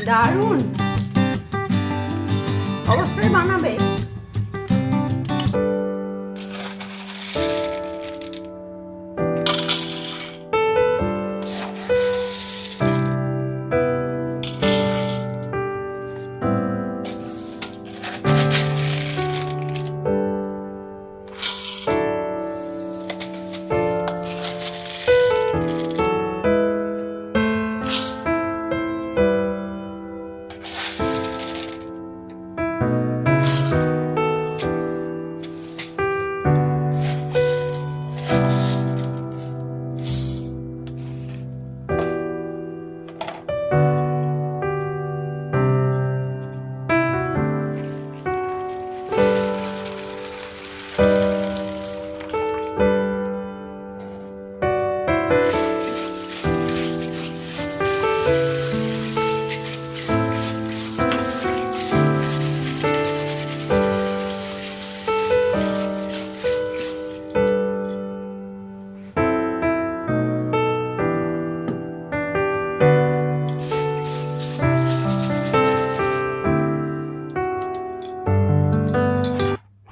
দারুণ, অবশ্যই বানাবে।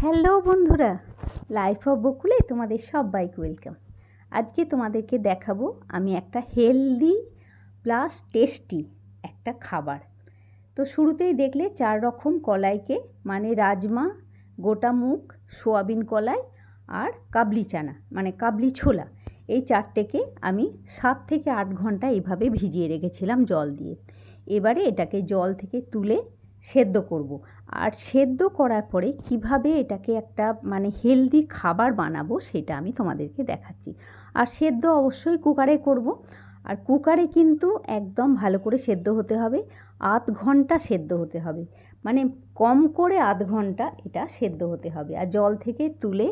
হ্যালো বন্ধুরা, লাইফ অফ বকুলে তোমাদের সবাইকে ওয়েলকাম। আজকে তোমাদেরকে দেখাবো আমি একটা হেলদি প্লাস টেস্টি একটা খাবার। তো শুরুতেই দেখলে 4 রকম কলাইকে, মানে রাজমা, গোটা মুগ, সোয়াবিন কলাই আর কাবলি চানা মানে কাবলি ছোলা, এই 4টেকে আমি 7 থেকে 8 ঘন্টা এইভাবে ভিজিয়ে রেখেছিলাম জল দিয়ে। এবারে এটাকে জল থেকে তুলে সেদ্ধ করব। আর সেদ্ধ করার পরে কিভাবে এটাকে একটা মানে হেলদি খাবার বানাবো সেটা আমি তোমাদেরকে দেখাচ্ছি। আর সেদ্ধ অবশ্যই কুকারে করব। আর কুকারে কিন্তু একদম ভালো করে সেদ্ধ হতে হবে, 8 ঘন্টা সেদ্ধ হতে হবে, মানে কম করে 8 ঘন্টা এটা সেদ্ধ হতে হবে। আর জল থেকে তুলে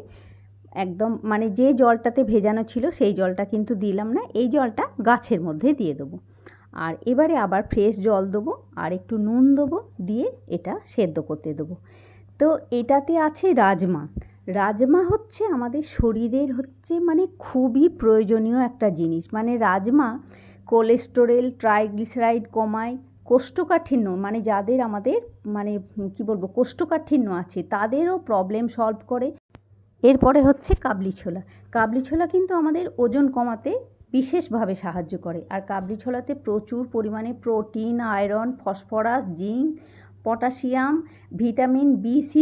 একদম মানে যে জলটাতে ভেজানো ছিল সেই জলটা কিন্তু দিলাম না, এই জলটা গাছের মধ্যে দিয়ে দেবো। আর এবারে আবার ফ্রেশ জল দেবো আর একটু নুন দেবো, দিয়ে এটা সেদ্ধ করতে দেবো। তো এটাতে আছে রাজমা। রাজমা হচ্ছে আমাদের শরীরের হচ্ছে মানে খুবই প্রয়োজনীয় একটা জিনিস। মানে রাজমা কোলেস্টেরল, ট্রাইগ্লিসারাইড কমায়, কোষ্ঠকাঠিন্য মানে যাদের আমাদের মানে কি বলবো কোষ্ঠকাঠিন্য আছে তাদেরও প্রবলেম সলভ করে। এরপরে হচ্ছে কাবলি ছোলা। কাবলি ছোলা কিন্তু আমাদের ওজন কমাতে বিশেষভাবে সাহায্য করে। আর কাবলি ছোলাতে প্রচুর পরিমাণে protein, iron, phosphorus, zinc, potassium, vitamin B6,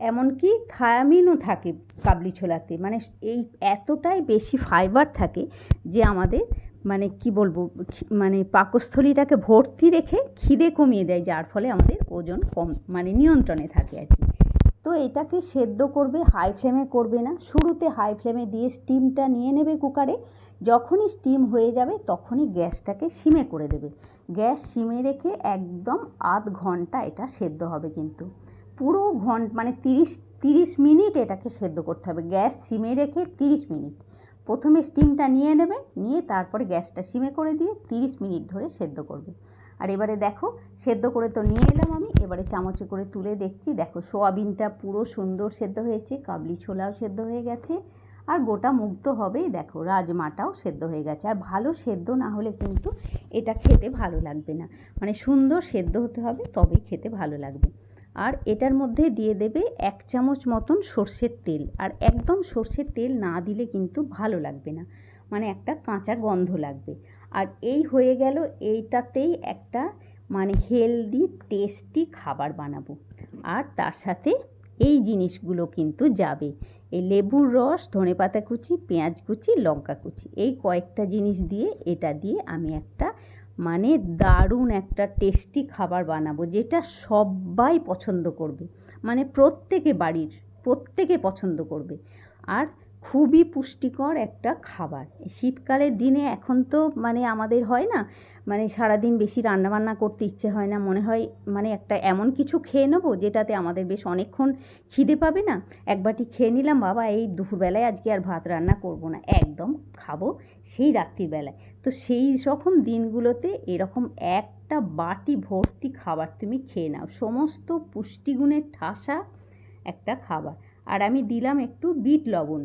এমনকি থায়ামিনও থাকে কাবলি ছোলাতে। মানে এই এতটাই বেশি ফাইবার থাকে যে আমাদের মানে কি বলবো মানে পাকস্থলীটাকে ভর্তি রেখে খিদে কমিয়ে দেয়, যার ফলে আমাদের ওজন কম মানে নিয়ন্ত্রণে থাকে আর কি। তো এটাকে সেদ্ধ করবে, হাই ফ্লেমে করবে না। শুরুতে হাই ফ্লেমে দিয়ে স্টিমটা নিয়ে নেবে কুকারে। যখনই স্টিম হয়ে যাবে তখনই গ্যাসটাকে সিমে করে দেবে। গ্যাস সিমে রেখে একদম 8 ঘন্টা এটা সেদ্ধ হবে, কিন্তু পুরো মানে 30 মিনিট এটাকে সেদ্ধ করতে হবে। গ্যাস সিমে রেখে 30 মিনিট প্রথমে স্টিমটা নিয়ে নেবে, নিয়ে তারপরে গ্যাসটা সিমে করে দিয়ে 30 মিনিট ধরে সেদ্ধ করবে। আর এবারে দেখো সেদ্ধ করে তো নিয়ে এলাম আমি, এবারে চামচে করে তুলে দেখছি, দেখো সোয়াবিনটা পুরো সুন্দর সেদ্ধ হয়েছে, কাবলি ছোলাও সেদ্ধ হয়ে গেছে, আর গোটা মুগ তো হবেই, দেখো রাজমাটাও সেদ্ধ হয়ে গেছে। আর ভালো সেদ্ধ না হলে কিন্তু এটা খেতে ভালো লাগবে না, মানে সুন্দর সেদ্ধ হতে হবে তবেই খেতে ভালো লাগবে। আর এটার মধ্যে দিয়ে দেবে 1 চামচ মতন সর্ষের তেল। আর একদম সর্ষের তেল না দিলে কিন্তু ভালো লাগবে না, মানে একটা কাঁচা গন্ধ লাগবে। আর এই হয়ে গেল, এইটাতেই একটা মানে হেলদি টেস্টি খাবার বানাবো। আর তার সাথে এই জিনিসগুলো কিন্তু যাবে, এই লেবুর রস, ধনেপাতা কুচি, পেঁয়াজ কুচি, লঙ্কা কুচি, এই কয়েকটা জিনিস দিয়ে এটা দিয়ে আমি একটা মানে দারুণ একটা টেস্টি খাবার বানাবো, যেটা সবাই পছন্দ করবে, মানে প্রত্যেকে পছন্দ করবে। আর খুবই পুষ্টিকর একটা খাবার। শীতকালের দিনে এখন তো মানে আমাদের হয় না, মানে সারাদিন বেশি রান্নাবান্না করতে ইচ্ছে হয় না, মনে হয় মানে একটা এমন কিছু খেয়ে নেবো যেটাতে আমাদের বেশ অনেকক্ষণ খিদে পাবে না। এক বাটি খেয়ে নিলাম, বাবা এই দুপুরবেলায় আজকে আর ভাত রান্না করব না, একদম খাবো সেই রাত্রিবেলায়। তো সেই রকম দিনগুলোতে এরকম একটা বাটি ভর্তি খাবার তুমি খেয়ে নাও, সমস্ত পুষ্টিগুণের ঠাসা একটা খাবার। আর আমি দিলাম একটু বিট লবণ,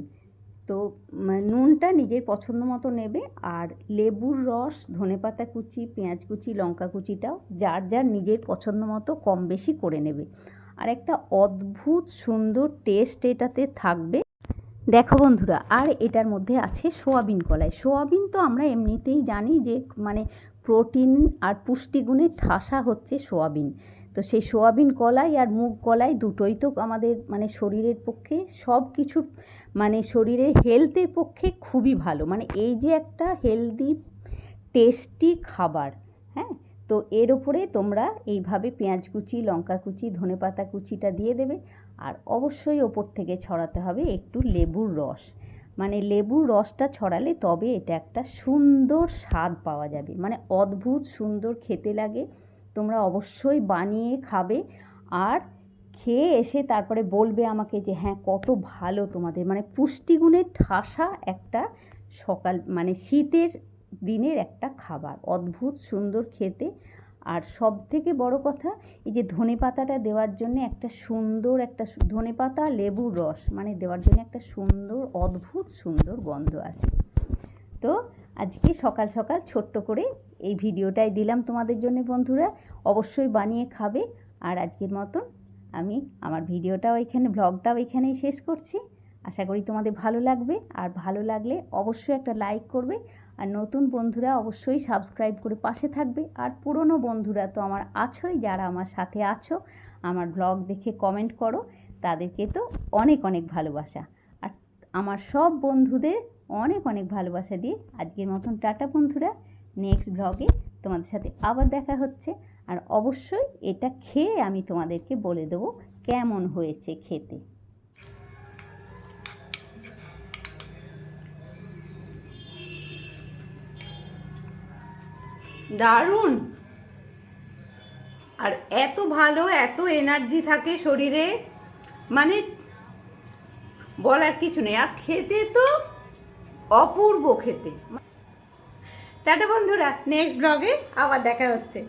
তো নুনটা নিজের পছন্দ মতো নেবে, আর লেবুর রস, ধনেপাতা কুচি, পেঁয়াজ কুচি, লঙ্কা কুচিটাও যার যার নিজের পছন্দ মতো কম বেশি করে নেবে। আর একটা অদ্ভুত সুন্দর টেস্ট এটাতে থাকবে। দেখো বন্ধুরা, আর এটার মধ্যে আছে সোয়াবিন কলাই। সোয়াবিন তো আমরা এমনিতেই জানি যে মানে প্রোটিন আর পুষ্টিগুণের ঠাসা হচ্ছে সোয়াবিন। তো সেই সোয়াবিন কলাই আর মুগ কলাই দুটোই তো আমাদের মানে শরীরের পক্ষে সব কিছুর মানে শরীরের হেলথের পক্ষে খুবই ভালো। মানে এই যে একটা হেলদি টেস্টি খাবার, হ্যাঁ। তো এর উপরে তোমরা এইভাবে পেঁয়াজ কুচি, লঙ্কা কুচি, ধনেপাতা কুচিটা দিয়ে দেবে। আর অবশ্যই ওপর থেকে ছড়াতে হবে একটু লেবুর রস। মানে লেবুর রসটা ছড়ালে তবে এটা একটা সুন্দর স্বাদ পাওয়া যাবে, মানে অদ্ভুত সুন্দর খেতে লাগে। তোমরা অবশ্যই বানিয়ে খাবে, আর খেয়ে এসে তারপরে বলবে আমাকে যে হ্যাঁ কত ভালো তোমাদের, মানে পুষ্টিগুণের ঠাসা একটা সকাল মানে শীতের দিনের একটা খাবার, অদ্ভুত সুন্দর খেতে। আর সব থেকে বড় কথা, এই যে ধনেপাতাটা দেওয়ার জন্য একটা সুন্দর একটা ধনেপাতা লেবুর রস মানে দেওয়ার জন্য একটা সুন্দর অদ্ভুত সুন্দর গন্ধ আসে। তো আজকে সকাল সকাল ছোট্ট করে এই ভিডিওটাই দিলাম তোমাদের জন্য বন্ধুরা, অবশ্যই বানিয়ে খাবে। আর আজকের মতন আমি আমার ভিডিওটাও এখানে, ব্লগটাও এখানেই শেষ করছি। আশা করি তোমাদের ভালো লাগবে, আর ভালো লাগলে অবশ্যই একটা লাইক করবে। আর নতুন বন্ধুরা অবশ্যই সাবস্ক্রাইব করে পাশে থাকবে। আর পুরনো বন্ধুরা তো আমার আছোই, যারা আমার সাথে আছো, আমার ব্লগ দেখে কমেন্ট করো, তাদেরকে তো অনেক অনেক ভালোবাসা। আর আমার সব বন্ধুদের অনেক অনেক ভালোবাসা দিয়ে আজকের মতন টাটা বন্ধুরা। নেক্সট ব্লগে তোমাদের সাথে আবার দেখা হচ্ছে। আর অবশ্যই এটা খেয়ে আমি তোমাদেরকে বলে দেবো কেমন হয়েছে খেতে। দারুণ, আর এত ভালো, এত এনার্জি থাকে শরীরে, মানে বলার কিছু নেই। আর খেতে তো অপূর্ব খেতে। টাটা বন্ধুরা, নেক্সট ব্লগে আবার দেখা হচ্ছে।